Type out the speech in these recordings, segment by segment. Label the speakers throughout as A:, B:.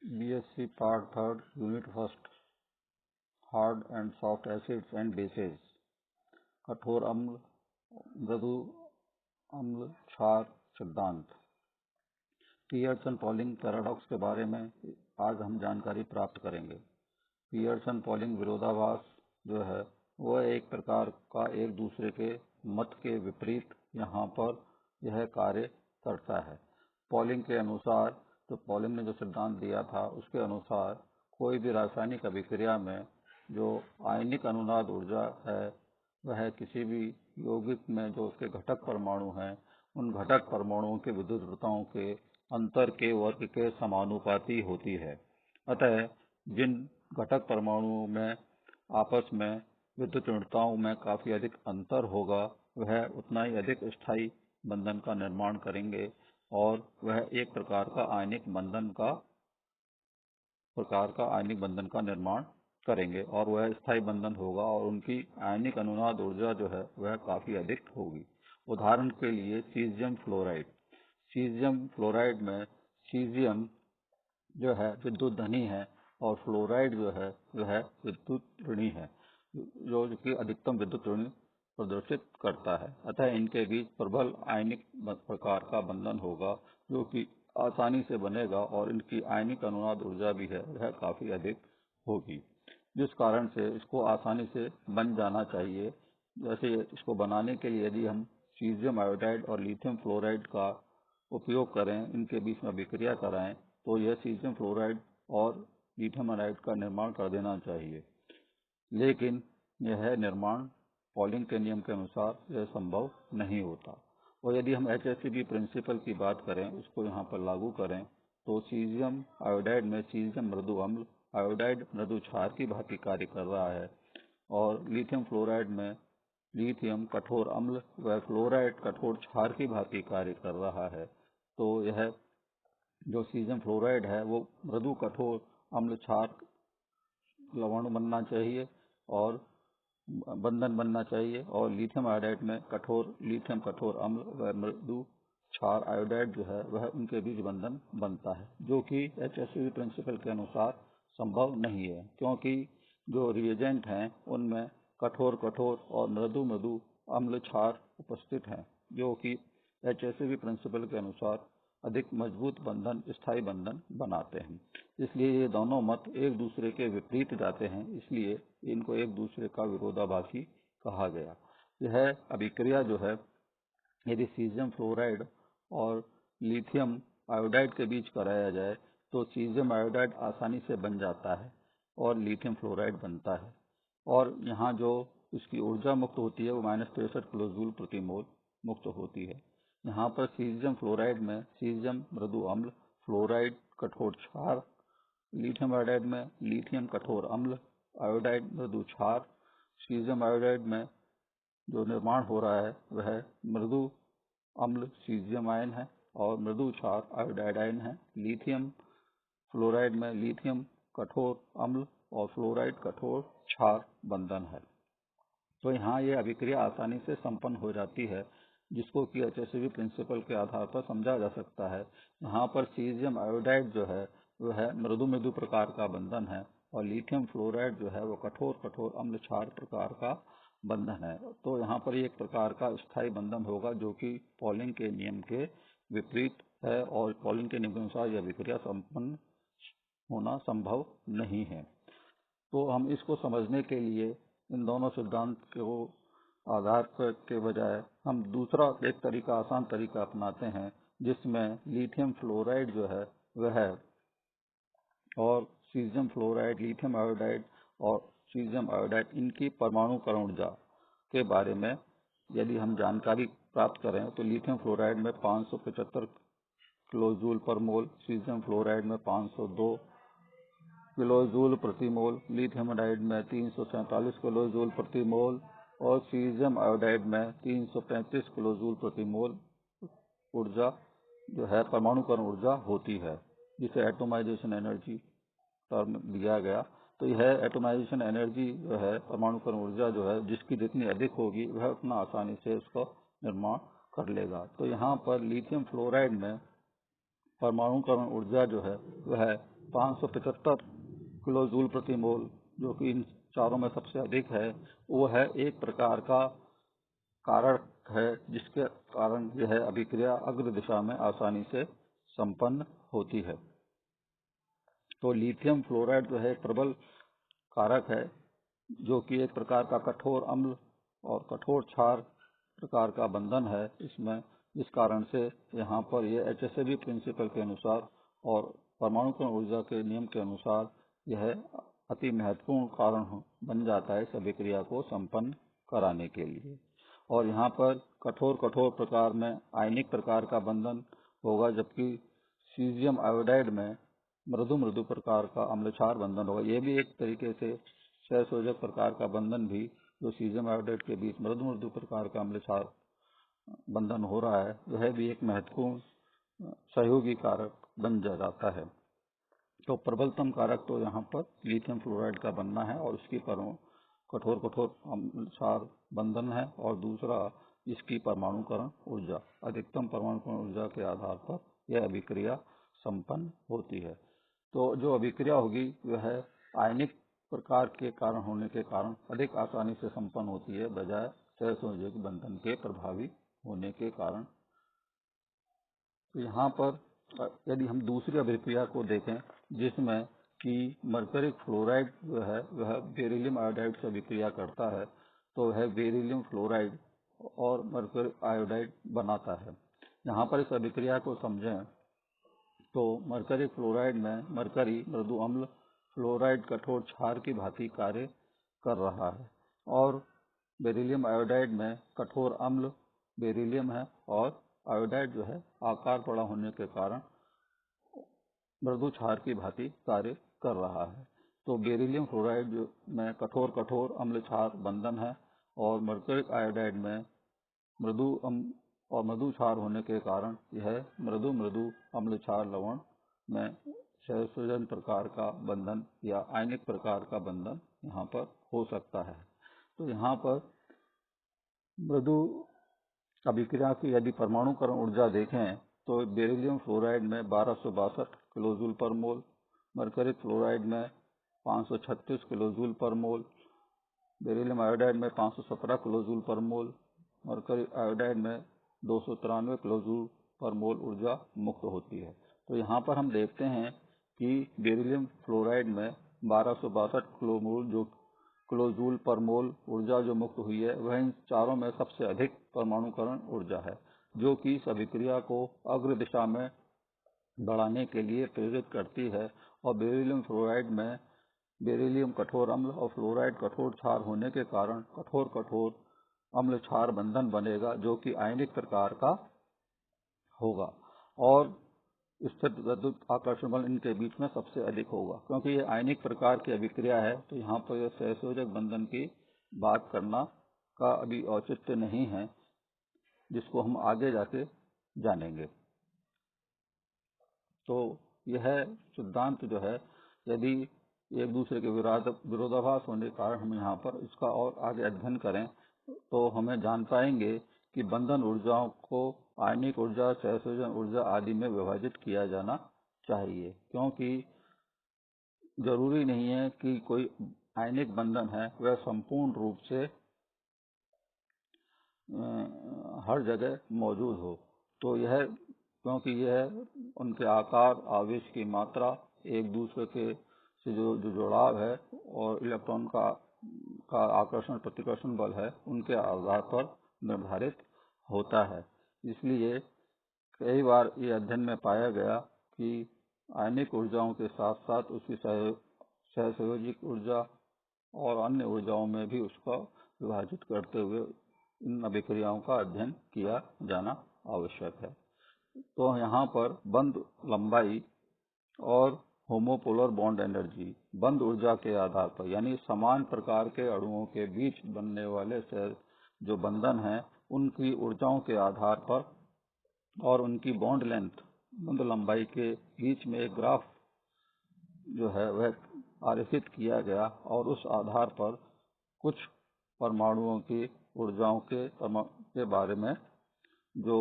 A: BSc Part 3rd Unit 1st Hard and Soft Acids and Bases कठोर अम्ल, मृदु अम्ल, क्षार सिद्धांत। पियर्सन-पॉलिंग पैराडॉक्स के बारे में आज हम जानकारी प्राप्त करेंगे। पियर्सन-पॉलिंग विरोधाभास जो है वह एक प्रकार का एक दूसरे के मत के विपरीत यहाँ पर यह कार्य करता है। पॉलिंग के अनुसार, तो पॉलिंग ने जो सिद्धांत दिया था उसके अनुसार कोई भी रासायनिक अभिक्रिया में जो आयनिक अनुनाद ऊर्जा है वह किसी भी यौगिक में जो उसके घटक परमाणु हैं उन घटक परमाणुओं के विद्युत ऋणताओं के अंतर के वर्ग के समानुपाती होती है। अतः जिन घटक परमाणुओं में आपस में विद्युत ऋणताओं में काफी अधिक अंतर होगा वह उतना ही अधिक स्थायी बंधन का निर्माण करेंगे और वह एक प्रकार का आयनिक बंधन का निर्माण करेंगे और वह स्थायी बंधन होगा और उनकी आयनिक अनुनाद ऊर्जा जो है वह काफी अधिक होगी। उदाहरण के लिए सीजियम फ्लोराइड। सीजियम फ्लोराइड में सीजियम जो है विद्युत धनी है और फ्लोराइड जो है वह विद्युत ऋणी है, जो कि अधिकतम विद्युत ऋण प्रदर्शित करता है। अतः इनके बीच प्रबल आयनिक प्रकार का बंधन होगा जो कि आसानी से बनेगा और इनकी आयनिक अनुनाद ऊर्जा भी है वह काफी अधिक होगी, जिस कारण से इसको आसानी से बन जाना चाहिए। जैसे इसको बनाने के लिए यदि हम सीजियम आयोडाइड और लिथियम फ्लोराइड का उपयोग करें, इनके बीच में अभिक्रिया कराएं, तो यह सीजियम फ्लोराइड और लिथियम आयोडाइड का निर्माण कर देना चाहिए। लेकिन यह निर्माण पॉलिंग के नियम के अनुसार यह संभव नहीं होता। और यदि हम HACCP प्रिंसिपल की बात करें, उसको यहाँ पर लागू करें, तो सीजियम आयोडाइड में सीजियम मृदु अम्ल आयोडाइड मृदु क्षार की भांति कार्य कर रहा है और लिथियम फ्लोराइड में लिथियम कठोर अम्ल व फ्लोराइड कठोर क्षार की भांति कार्य कर रहा है। तो यह जो सीजियम फ्लोराइड है वो मृदु कठोर अम्ल क्षार लवण बनना चाहिए और बंधन बनना चाहिए और लिथियम आयोडाइड में लिथियम कठोर अम्ल व मृदु क्षार आयोडाइड जो है वह उनके बीच बंधन बनता है, जो कि HACCP प्रिंसिपल के अनुसार संभव नहीं है, क्योंकि जो रिएजेंट हैं उनमें कठोर और मृदु अम्ल क्षार उपस्थित हैं, जो कि HACCP प्रिंसिपल के अनुसार अधिक मजबूत बंधन, स्थायी बंधन बनाते हैं। इसलिए ये दोनों मत एक दूसरे के विपरीत जाते हैं, इसलिए इनको एक दूसरे का विरोधाभासी कहा गया। यह अभिक्रिया जो है यदि सीजियम फ्लोराइड और लिथियम आयोडाइड के बीच कराया जाए तो सीजियम आयोडाइड आसानी से बन जाता है और लिथियम फ्लोराइड बनता है और यहाँ जो इसकी ऊर्जा मुक्त होती है वो -63 किलो जूल प्रति मोल मुक्त होती है। यहाँ पर सीजियम फ्लोराइड में सीजियम मृदु अम्ल, फ्लोराइड कठोर क्षार, लिथियम आयोडाइड में लिथियम कठोर अम्ल, आयोडाइड मृदु क्षार। सीजियम आयोडाइड में जो निर्माण हो रहा है वह मृदु अम्ल सीजियम आयन है और मृदु क्षार आयोडाइड आयन है। लिथियम फ्लोराइड में लिथियम कठोर अम्ल और फ्लोराइड कठोर क्षार बंधन है। तो यहाँ ये अभिक्रिया आसानी से संपन्न हो जाती है, जिसको कि HACCP प्रिंसिपल के आधार पर समझा जा सकता है। यहाँ पर सीजियम आयोडाइड जो है वह मृदु प्रकार का बंधन है और लिथियम फ्लोराइड जो है वो कठोर अम्ल क्षार प्रकार का बंधन है। तो यहाँ पर एक प्रकार का स्थायी बंधन होगा जो कि पॉलिंग के नियम के विपरीत है और पॉलिंग के नियम के अनुसार यह अभिक्रिया संपन्न होना संभव नहीं है। तो हम इसको समझने के लिए इन दोनों सिद्धांत को आधार के बजाय हम दूसरा एक तरीका, आसान तरीका अपनाते हैं, जिसमें लिथियम फ्लोराइड जो है वह और सीजियम फ्लोराइड, लिथियम आयोडाइड और सीजियम आयोडाइड इनकी परमाणु कण ऊर्जा के बारे में यदि हम जानकारी प्राप्त करें तो लिथियम फ्लोराइड में 575 किलो जूल पर मोल, सीजियम फ्लोराइड में 502 किलो जूल प्रति मोल, लिथियम आयोडाइड में 347 किलो जूल प्रति मोल और सीजियम आयोडाइड में 335 किलो जूल प्रति मोल ऊर्जा जो है परमाणु कण ऊर्जा होती है, जिसे एटोमाइजेशन एनर्जी टर्म दिया गया। तो यह एटोमाइजेशन एनर्जी जो है परमाणु कण ऊर्जा जो है जिसकी जितनी अधिक होगी वह उतना आसानी से उसका निर्माण कर लेगा। तो यहाँ पर लिथियम फ्लोराइड में परमाणु कण ऊर्जा जो है वह 575 किलो जूल प्रति मोल, जो कि इन चारों में सबसे अधिक है, वो है एक प्रकार का कारक है जिसके कारण यह अभिक्रिया अग्र दिशा में आसानी से संपन्न होती है। तो लिथियम फ्लोराइड जो है प्रबल कारक है, जो कि एक प्रकार का कठोर अम्ल और कठोर क्षार प्रकार का बंधन है इसमें। इस कारण से यहाँ पर यह HSAB प्रिंसिपल के अनुसार और परमाणुकरण ऊर्जा के नियम के अनुसार यह अति महत्वपूर्ण कारण बन जाता है इस अभिक्रिया को संपन्न कराने के लिए। और यहाँ पर कठोर प्रकार में आयनिक प्रकार का बंधन होगा, जबकि सीजियम आयोडाइड में मृदु प्रकार का अम्ल क्षार बंधन होगा। यह भी एक तरीके से सहसंयोजक प्रकार का बंधन भी, जो सीजियम आयोडाइड के बीच मृदु प्रकार का अम्ल क्षार बंधन हो रहा है, वह भी एक महत्वपूर्ण सहयोगी कारक बन जाता है। तो प्रबलतम कारक तो यहाँ पर लिथियम फ्लोराइड का बनना है और उसकी कठोर अम्ल क्षार बंधन है, और दूसरा इसकी परमाणुकरण ऊर्जा, अधिकतम परमाणुकरण ऊर्जा के आधार पर यह अभिक्रिया संपन्न होती है। तो जो अभिक्रिया होगी वह आयनिक प्रकार के कारण होने के कारण अधिक आसानी से संपन्न होती है, बजाय सहसंयोजक बंधन के प्रभावी होने के कारण। तो यहाँ पर यदि हम दूसरी अभिक्रिया को देखें, जिसमें कि मरकरी फ्लोराइड जो है वह बेरिलियम आयोडाइड से अभिक्रिया करता है, तो वह बेरिलियम फ्लोराइड और मरकरी आयोडाइड बनाता है। यहाँ पर इस अभिक्रिया को समझें तो मरकरी फ्लोराइड में मरकरी मृदु अम्ल, फ्लोराइड कठोर क्षार की भांति कार्य कर रहा है, और बेरिलियम आयोडाइड में कठोर अम्ल बेरिलियम है और आयोडाइड जो है आकार बड़ा होने के कारण मृदु क्षार की भांति कार्य कर रहा है। तो बेरिलियम फ्लोराइड में कठोर अम्ल क्षार बंधन है, और मरकरी आयोडाइड में मृदु क्षार होने के कारण यह मृदु अम्ल क्षार लवण में सहसंयोजन प्रकार का बंधन या आयनिक प्रकार का बंधन यहाँ पर हो सकता है। तो यहाँ पर मृदु अभिक्रिया की यदि परमाणुकरण ऊर्जा देखें तो बेरिलियम फ्लोराइड में 1262 किलो जूल पर मोल, मरकरी फ्लोराइड में 536 किलो जूल पर मोल, बेरिलियम आयोडाइड में 517 किलो जूल पर मोल, मरकरी आयोडाइड में 293 किलो जूल पर मोल ऊर्जा मुक्त होती है। तो यहाँ पर हम देखते हैं कि बेरिलियम फ्लोराइड में 1262 किलो जूल पर मोल ऊर्जा जो मुक्त हुई है, वह इन चारों में सबसे अधिक परमाणुकरण ऊर्जा है, जो कि इस अभिक्रिया को अग्र दिशा में बढ़ाने के लिए प्रेरित करती है। और बेरिलियम फ्लोराइड में बेरिलियम कठोर अम्ल और फ्लोराइड कठोर क्षार होने के कारण कठोर अम्ल क्षार बंधन बनेगा, जो कि आयनिक प्रकार का होगा, और स्थिर विद्युत आकर्षण बल इनके बीच में सबसे अधिक होगा। क्योंकि ये आयनिक प्रकार की अभिक्रिया है, तो यहाँ पर यह सहसंयोजक बंधन की बात करना का अभी औचित्य नहीं है, जिसको हम आगे जाके जानेंगे। तो यह सिद्धांत जो है, यदि एक दूसरे के विरोधाभास होने के कारण हम यहाँ पर इसका और आगे अध्ययन करें तो हमें जान पाएंगे कि बंधन ऊर्जाओं को आयनिक ऊर्जा, सहसंयोजन ऊर्जा आदि में विभाजित किया जाना चाहिए, क्योंकि जरूरी नहीं है कि कोई आयनिक बंधन है वह संपूर्ण रूप से हर जगह मौजूद हो। तो यह क्योंकि यह उनके आकार, आवेश की मात्रा, एक दूसरे के से जो जुड़ाव है और इलेक्ट्रॉन का आकर्षण प्रतिकर्षण बल है, उनके आधार पर निर्धारित होता है। इसलिए कई बार ये अध्ययन में पाया गया कि आयनिक ऊर्जाओं के साथ साथ उसकी सहसंयोजक ऊर्जा और अन्य ऊर्जाओं में भी उसका विभाजित करते हुए इन अभिक्रियाओं का अध्ययन किया जाना आवश्यक है। तो यहाँ पर बंद लंबाई और होमोपोलर बॉन्ड एनर्जी, बंद ऊर्जा के आधार पर, यानी समान प्रकार के अणुओं के बीच बनने वाले जो बंधन हैं, उनकी ऊर्जाओं के आधार पर और उनकी बॉन्ड लेंथ, बंद लंबाई के बीच में एक ग्राफ जो है वह आरेखित किया गया, और उस आधार पर कुछ परमाणुओं की ऊर्जाओं के बारे में जो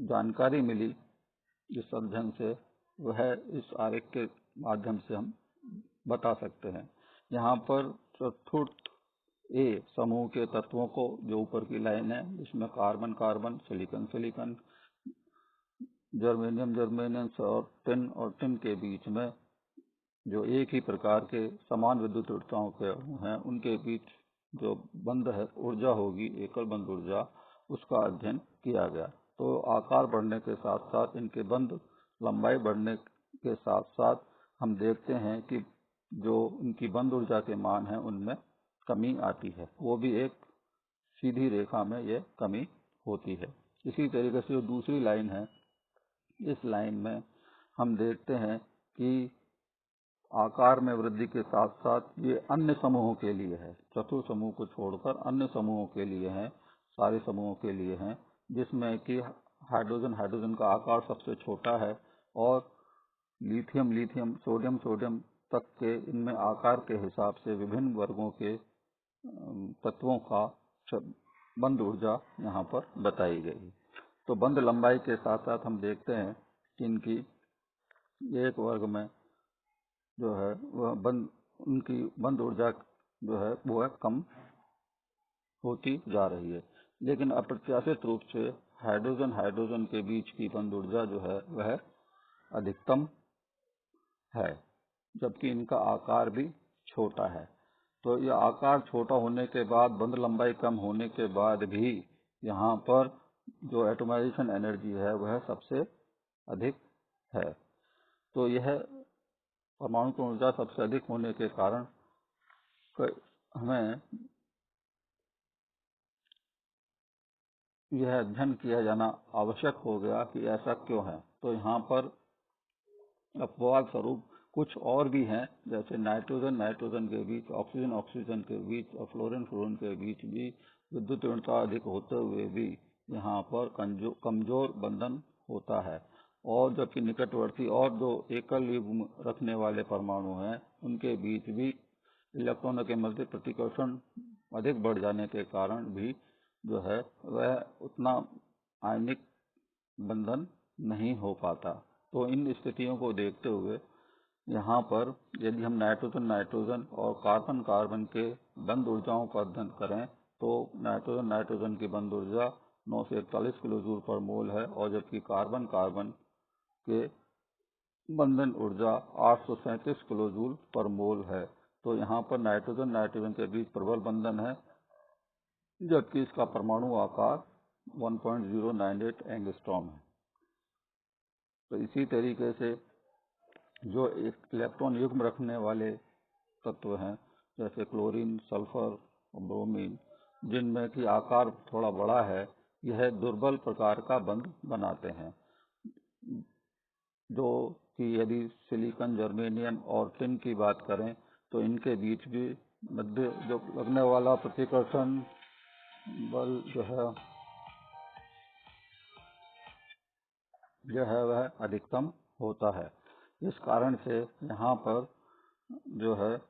A: जानकारी मिली जिस अध्ययन से, वह इस आरेख के माध्यम से हम बता सकते हैं। यहाँ पर चतुर्थ ए समूह के तत्वों को, जो ऊपर की लाइन है, जिसमें carbon carbon, silicon silicon, germanium germanium और टिन के बीच में जो एक ही प्रकार के समान विद्युत ऊर्जाओं के हैं, उनके बीच जो बंध है ऊर्जा होगी, एकल बंध ऊर्जा, उसका अध्ययन किया गया। तो आकार बढ़ने के साथ साथ इनके बंध लंबाई बढ़ने के साथ साथ हम देखते हैं कि जो इनकी बंध ऊर्जा के मान है उनमें कमी आती है, वो भी एक सीधी रेखा में ये कमी होती है। इसी तरीके से जो दूसरी लाइन है, इस लाइन में हम देखते हैं कि आकार में वृद्धि के साथ साथ ये अन्य समूहों के लिए है, चतुर्थ समूह को छोड़कर अन्य समूहों के लिए है, सारे समूहों के लिए हैं, जिसमें कि हाइड्रोजन का आकार सबसे छोटा है और लिथियम सोडियम तक के इनमें आकार के हिसाब से विभिन्न वर्गों के तत्वों का बंध ऊर्जा यहाँ पर बताई गई। तो बंध लंबाई के साथ साथ हम देखते हैं कि इनकी एक वर्ग में जो है वह उनकी बंध ऊर्जा जो है वो कम होती जा रही है, लेकिन अप्रत्याशित रूप से हाइड्रोजन के बीच की बंध ऊर्जा जो है वह अधिकतम है, जबकि इनका आकार भी छोटा है। तो यह आकार छोटा होने के बाद, बंध लंबाई कम होने के बाद भी यहाँ पर जो एटॉमाइजेशन एनर्जी है वह सबसे अधिक है। तो यह परमाणु की ऊर्जा सबसे अधिक होने के कारण हमें यह अध्ययन किया जाना आवश्यक हो गया कि ऐसा क्यों है। तो यहाँ पर अपवाद स्वरूप कुछ और भी हैं, जैसे नाइट्रोजन के बीच, ऑक्सीजन के बीच और फ्लोरीन के बीच भी विद्युत ऋणता अधिक होते हुए भी यहाँ पर कमजोर बंधन होता है, और जबकि निकटवर्ती और जो एकल युग्म रखने वाले परमाणु हैं उनके बीच भी इलेक्ट्रॉनों के मध्य प्रतिकर्षण अधिक बढ़ जाने के कारण भी जो है वह उतना आयनिक बंधन नहीं हो पाता। तो इन स्थितियों को देखते हुए यहाँ पर यदि हम नाइट्रोजन और कार्बन के बंध ऊर्जाओं का अध्ययन करें तो नाइट्रोजन की बंध ऊर्जा 941 किलो जूल पर मोल है, और जबकि कार्बन के बंधन ऊर्जा 837 किलो जूल पर मोल है। तो यहाँ पर नाइट्रोजन के बीच प्रबल बंधन है, जबकि इसका परमाणु आकार 1.098 एंगस्ट्रॉम है। तो इसी तरीके से जो एक इलेक्ट्रॉन युग्म रखने वाले तत्व हैं, जैसे क्लोरीन, सल्फर और ब्रोमीन, जिनमें कि आकार थोड़ा बड़ा है, यह दुर्बल प्रकार का बंध बनाते हैं, जो कि यदि सिलिकॉन, जर्मेनियम और टिन की बात करें तो इनके बीच भी मध्य जो लगने वाला प्रतिकर्षण बल जो है वह अधिकतम होता है। इस कारण से यहाँ पर जो है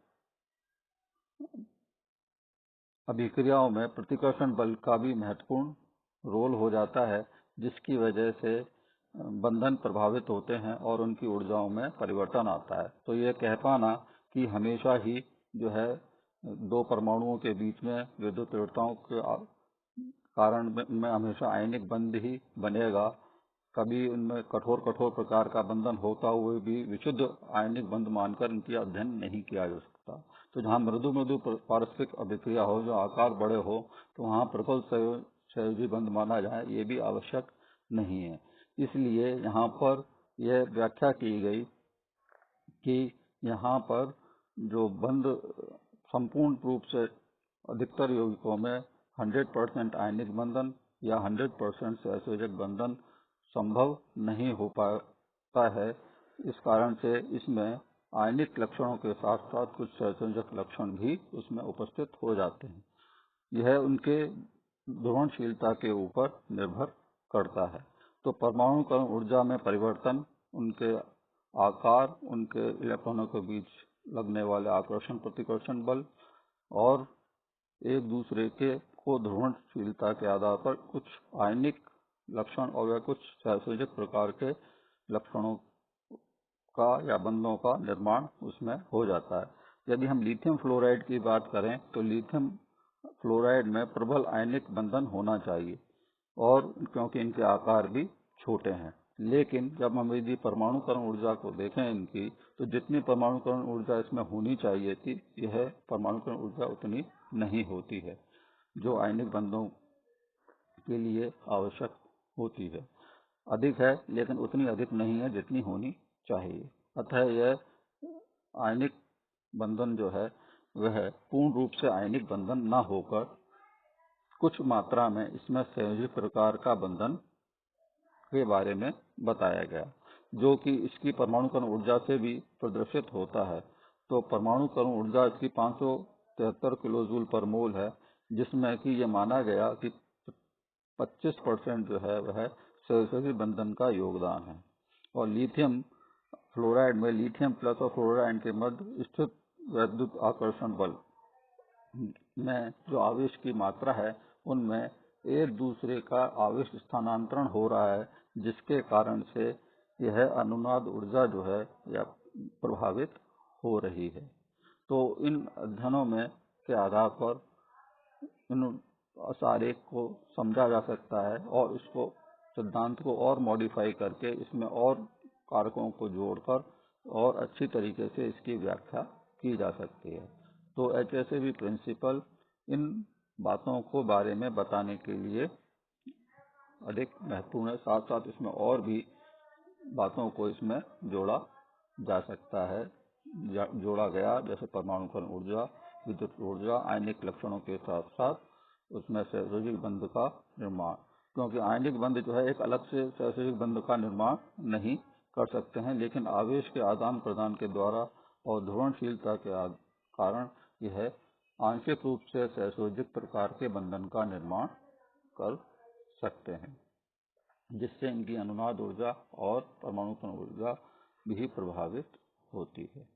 A: अभिक्रियाओं में प्रतिकर्षण बल का भी महत्वपूर्ण रोल हो जाता है, जिसकी वजह से बंधन प्रभावित होते हैं और उनकी ऊर्जाओं में परिवर्तन आता है। तो ये कह पाना कि हमेशा ही जो है दो परमाणुओं के बीच में विद्युत ऋणताओं के कारण में हमेशा आयनिक बंध ही बनेगा, कभी उनमें कठोर प्रकार का बंधन होता हुए भी विशुद्ध आयनिक बंध मानकर इनकी अध्ययन नहीं किया जा सकता। तो जहाँ मृदु पारस्परिक अभिक्रिया हो, जो आकार बड़े हो, तो वहाँ प्रबल सहयोजी बंध माना जाए, ये भी आवश्यक नहीं है। इसलिए यहाँ पर यह व्याख्या की गई कि यहाँ पर जो बंध संपूर्ण रूप से अधिकतर यौगिकों में 100% आयनिक बंधन या 100% सहसंयोजक बंधन संभव नहीं हो पाता है। इस कारण से इसमें आयनिक लक्षणों के साथ साथ कुछ सहसंयोजक लक्षण भी उसमें उपस्थित हो जाते हैं। यह उनके ध्रुवणशीलता के ऊपर निर्भर करता है। तो परमाणु कण ऊर्जा में परिवर्तन, उनके आकार, उनके इलेक्ट्रॉनों के बीच लगने वाले आकर्षण प्रतिकर्षण बल और एक दूसरे के को ध्रुवणशीलता के आधार पर कुछ आयनिक लक्षण और कुछ सहसंयोजक प्रकार के लक्षणों का या बंधों का निर्माण उसमें हो जाता है। यदि हम लिथियम फ्लोराइड की बात करें तो लिथियम फ्लोराइड में प्रबल आयनिक बंधन होना चाहिए और क्योंकि इनके आकार भी छोटे हैं। लेकिन जब हम यदि परमाणुकरण ऊर्जा को देखें इनकी, तो जितनी परमाणुकरण ऊर्जा इसमें होनी चाहिए थी, यह परमाणुकरण ऊर्जा उतनी नहीं होती है जो आयनिक बंधों के लिए आवश्यक होती है। अधिक है लेकिन उतनी अधिक नहीं है जितनी होनी चाहिए। अतः यह आयनिक बंधन जो है वह पूर्ण रूप से आयनिक बंधन न होकर कुछ मात्रा में इसमें संयोजी प्रकार का बंधन के बारे में बताया गया, जो कि इसकी परमाणुकरण ऊर्जा से भी प्रदर्शित होता है। तो परमाणुकरण ऊर्जा इसकी 573 किलो जूल पर मोल है, जिसमें कि ये माना गया कि 25% जो है वह सहसंयोजी बंधन का योगदान है। और लिथियम फ्लोराइड में लिथियम प्लस और फ्लोराइड के मध्य स्थित वैद्युत आकर्षण बल में जो आवेश की मात्रा है, उनमें एक दूसरे का आवेश स्थानांतरण हो रहा है, जिसके कारण से यह अनुनाद ऊर्जा जो है या प्रभावित हो रही है। तो इन अध्ययनों में के आधार पर इन आरेख को समझा जा सकता है और इसको सिद्धांत को और मॉडिफाई करके इसमें और कारकों को जोड़कर और अच्छी तरीके से इसकी व्याख्या की जा सकती है। तो HSAB प्रिंसिपल इन बातों को बारे में बताने के लिए अधिक महत्वपूर्ण है। साथ साथ इसमें और भी बातों को इसमें जोड़ा जा सकता है, जोड़ा गया, जैसे परमाणुकरण ऊर्जा, विद्युत ऊर्जा, आयनिक लक्षणों के साथ साथ उसमें सहसंयोजी बंध का निर्माण, क्योंकि आयनिक बंध जो है एक अलग से सहसंयोजी बंध का निर्माण नहीं कर सकते हैं, लेकिन आवेश के आदान प्रदान के द्वारा और ध्रुवणशीलता के कारण यह आंशिक रूप से सहसंयोजक प्रकार के बंधन का निर्माण कर सकते हैं, जिससे इनकी अनुनाद ऊर्जा और परमाणुकरण ऊर्जा भी प्रभावित होती है।